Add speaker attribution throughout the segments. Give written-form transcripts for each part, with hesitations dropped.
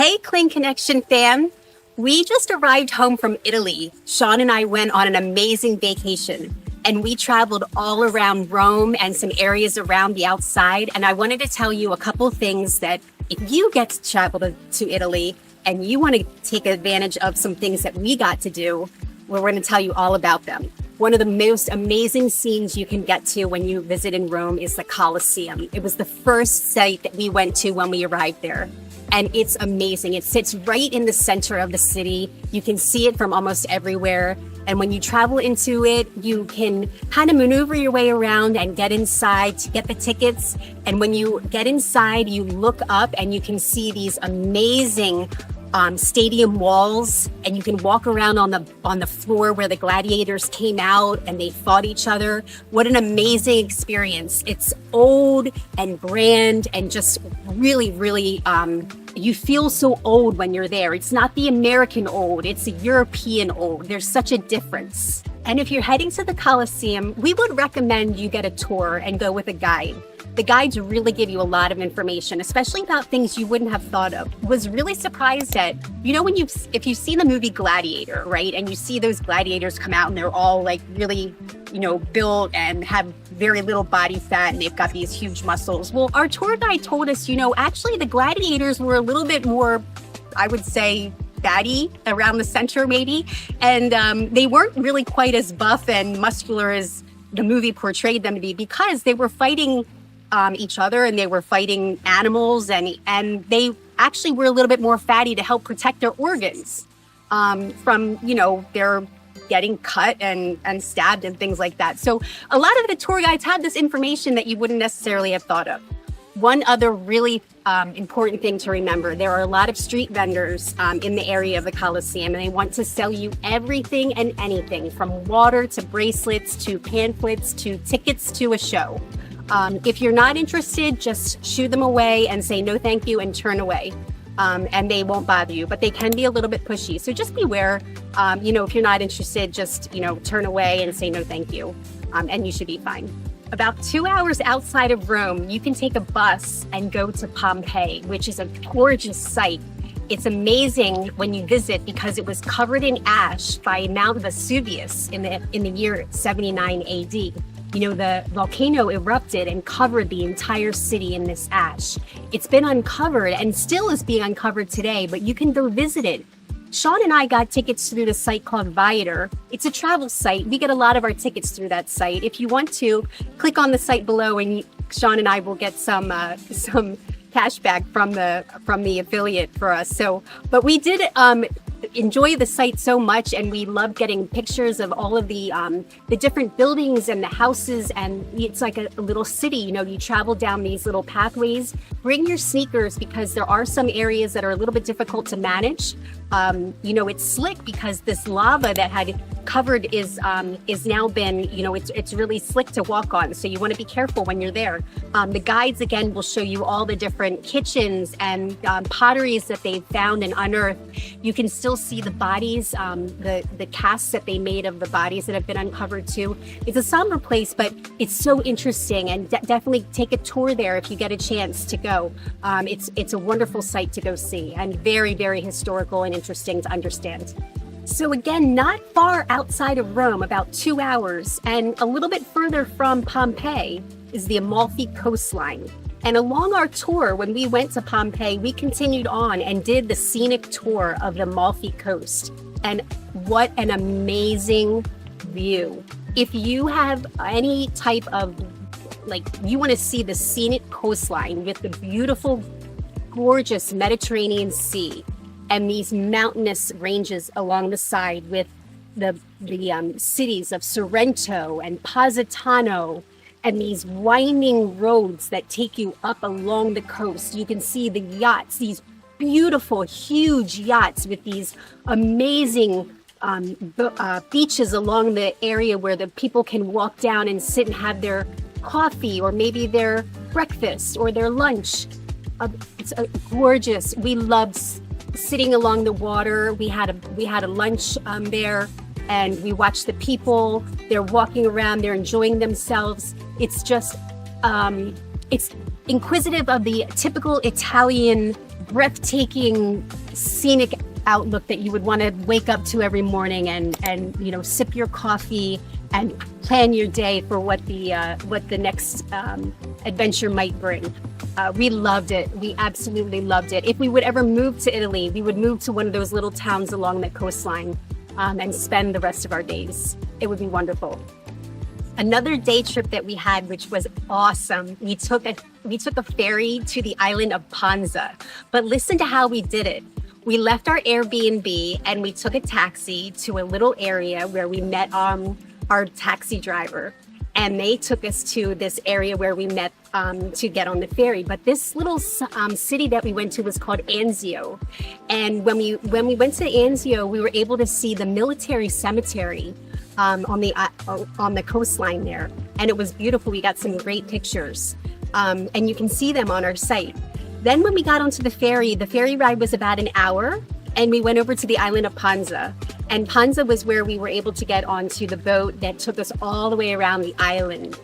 Speaker 1: Hey, Kling Connection fam. We just arrived home from Italy. Sean and I went on an amazing vacation and we traveled all around Rome and some areas around the outside. And I wanted to tell you a couple things that if you get to travel to Italy and you want to take advantage of some things that we got to do, we're going to tell you all about them. One of the most amazing scenes you can get to when you visit in Rome is the Colosseum. It was the first site that we went to when we arrived there. And it's amazing. It sits right in the center of the city. You can see it from almost everywhere. And when you travel into it, you can kind of maneuver your way around and get inside to get the tickets. And when you get inside, you look up and you can see these amazing stadium walls, and you can walk around on the floor where the gladiators came out and they fought each other. What an amazing experience. It's old and grand and just really, you feel so old when you're there. It's not the American old, it's the European old. There's such a difference. And if you're heading to the Colosseum, we would recommend you get a tour and go with a guide. The guides really give you a lot of information, especially about things you wouldn't have thought of. Was really surprised at, if you've seen the movie Gladiator, right? And you see those gladiators come out and they're all like really, built and have very little body fat and they've got these huge muscles. Well, our tour guide told us, actually the gladiators were a little bit more, I would say, fatty around the center maybe. And they weren't really quite as buff and muscular as the movie portrayed them to be, because they were fighting each other and they were fighting animals, and they actually were a little bit more fatty to help protect their organs from their getting cut and stabbed and things like that. So a lot of the tour guides had this information that you wouldn't necessarily have thought of. One other really important thing to remember, there are a lot of street vendors in the area of the Colosseum, and they want to sell you everything and anything from water to bracelets to pamphlets to tickets to a show. If you're not interested, just shoo them away and say no thank you and turn away. And they won't bother you, but they can be a little bit pushy. So just beware, if you're not interested, just, turn away and say no thank you, and you should be fine. About 2 hours outside of Rome, you can take a bus and go to Pompeii, which is a gorgeous site. It's amazing when you visit because it was covered in ash by Mount Vesuvius in the year 79 AD. The volcano erupted and covered the entire city in this ash. It's been uncovered and still is being uncovered today, but you can go visit it. Sean and I got tickets through the site called Viator. It's a travel site. We get a lot of our tickets through that site. If you want to, click on the site below and Sean and I will get some cash back from the affiliate for us. But we did enjoy the site so much, and we love getting pictures of all of the different buildings and the houses, and it's like a little city. You travel down these little pathways. Bring your sneakers because there are some areas that are a little bit difficult to manage. It's slick because this lava that had covered is now been, it's really slick to walk on. So you want to be careful when you're there. The guides again will show you all the different kitchens and potteries that they've found and unearthed. You can still see the bodies, the casts that they made of the bodies that have been uncovered too. It's a somber place, but it's so interesting, and definitely take a tour there if you get a chance to go. It's a wonderful site to go see, and very, very historical and interesting to understand. So again, not far outside of Rome, about 2 hours, and a little bit further from Pompeii is the Amalfi coastline. And along our tour, when we went to Pompeii, we continued on and did the scenic tour of the Amalfi coast. And what an amazing view. If you have any type of, you want to see the scenic coastline with the beautiful, gorgeous Mediterranean Sea, and these mountainous ranges along the side with the cities of Sorrento and Positano, and these winding roads that take you up along the coast. You can see the yachts, these beautiful, huge yachts with these amazing beaches along the area where the people can walk down and sit and have their coffee or maybe their breakfast or their lunch. It's gorgeous. We loved sitting along the water. We had a lunch there, and we watched the people. They're walking around, they're enjoying themselves. It's just it's inquisitive of the typical Italian breathtaking scenic outlook that you would want to wake up to every morning and you know, sip your coffee and plan your day for what the next adventure might bring. We loved it. We absolutely loved it. If we would ever move to Italy, we would move to one of those little towns along the coastline and spend the rest of our days. It would be wonderful. Another day trip that we had, which was awesome, we took a ferry to the island of Panza. But listen to how we did it. We left our Airbnb and we took a taxi to a little area where we met our taxi driver. And they took us to this area where we met to get on the ferry. But this little city that we went to was called Anzio. And when we went to Anzio, we were able to see the military cemetery on the coastline there. And it was beautiful. We got some great pictures. And you can see them on our site. Then when we got onto the ferry ride was about an hour, and we went over to the island of Panza. And Panza was where we were able to get onto the boat that took us all the way around the island.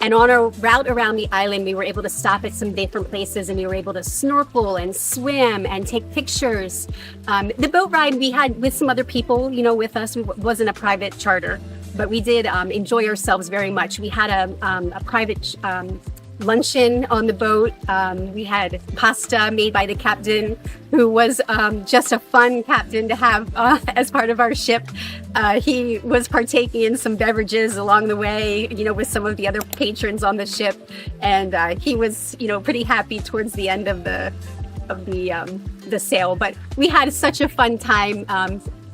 Speaker 1: And on our route around the island, we were able to stop at some different places, and we were able to snorkel and swim and take pictures. The boat ride we had with some other people, you know, with us. It wasn't a private charter, but we did enjoy ourselves very much. We had a private luncheon on the boat. We had pasta made by the captain, who was just a fun captain to have as part of our ship. He was partaking in some beverages along the way, you know, with some of the other patrons on the ship, and he was, you know, pretty happy towards the end of the sail. But we had such a fun time.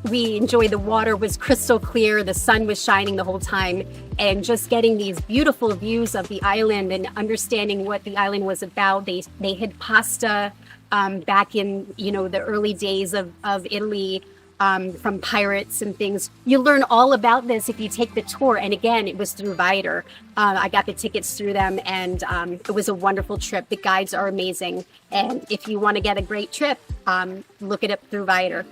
Speaker 1: We enjoyed the water was crystal clear, the sun was shining the whole time, and just getting these beautiful views of the island and understanding what the island was about. They had pasta back in, you know, the early days of Italy from pirates and things. You learn all about this if you take the tour. And again, it was through Viator. I got the tickets through them, and it was a wonderful trip. The guides are amazing. And if you want to get a great trip, look it up through Viator.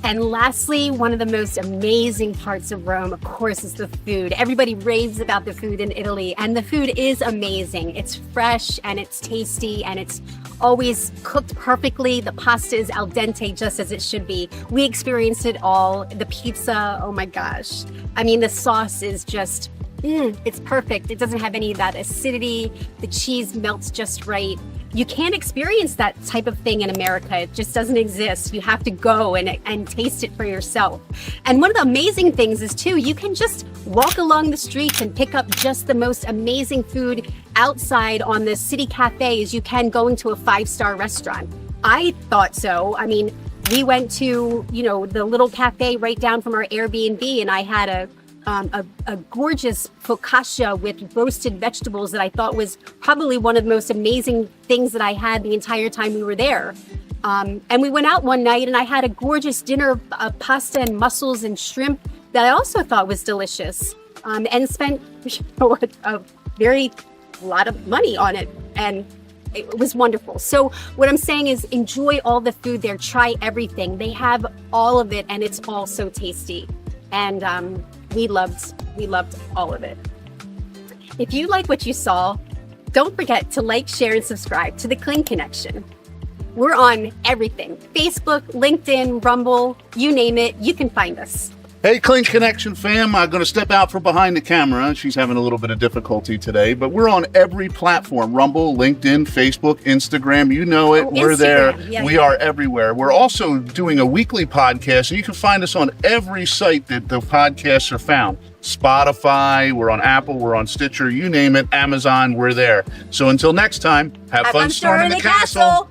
Speaker 1: And lastly, one of the most amazing parts of Rome, of course, is the food. Everybody raves about the food in Italy, and the food is amazing. It's fresh and it's tasty and it's always cooked perfectly. The pasta is al dente, just as it should be. We experienced it all. The pizza, oh my gosh. I mean, the sauce is just, it's perfect. It doesn't have any of that acidity. The cheese melts just right. You can't experience that type of thing in America. It just doesn't exist. You have to go and taste it for yourself. And one of the amazing things is too, you can just walk along the streets and pick up just the most amazing food outside on the city cafe as you can going to a 5-star restaurant. I thought so. I mean, we went to, you know, the little cafe right down from our Airbnb, and I had a gorgeous focaccia with roasted vegetables that I thought was probably one of the most amazing things that I had the entire time we were there. And we went out one night, and I had a gorgeous dinner of pasta and mussels and shrimp that I also thought was delicious, and spent a lot of money on it. And it was wonderful. So what I'm saying is enjoy all the food there. Try everything. They have all of it, and it's all so tasty. And we loved all of it. If you like what you saw, don't forget to like, share, and subscribe to the Kling Connection. We're on everything. Facebook, LinkedIn, Rumble, you name it, you can find us.
Speaker 2: Hey, Kling Connection fam, I'm going to step out from behind the camera. She's having a little bit of difficulty today, but we're on every platform. Rumble, LinkedIn, Facebook, Instagram, you know it. We're there.
Speaker 1: Yeah,
Speaker 2: we are everywhere. We're also doing a weekly podcast, and you can find us on every site that the podcasts are found. Spotify, we're on Apple, we're on Stitcher, you name it, Amazon, we're there. So until next time, have fun storming the castle.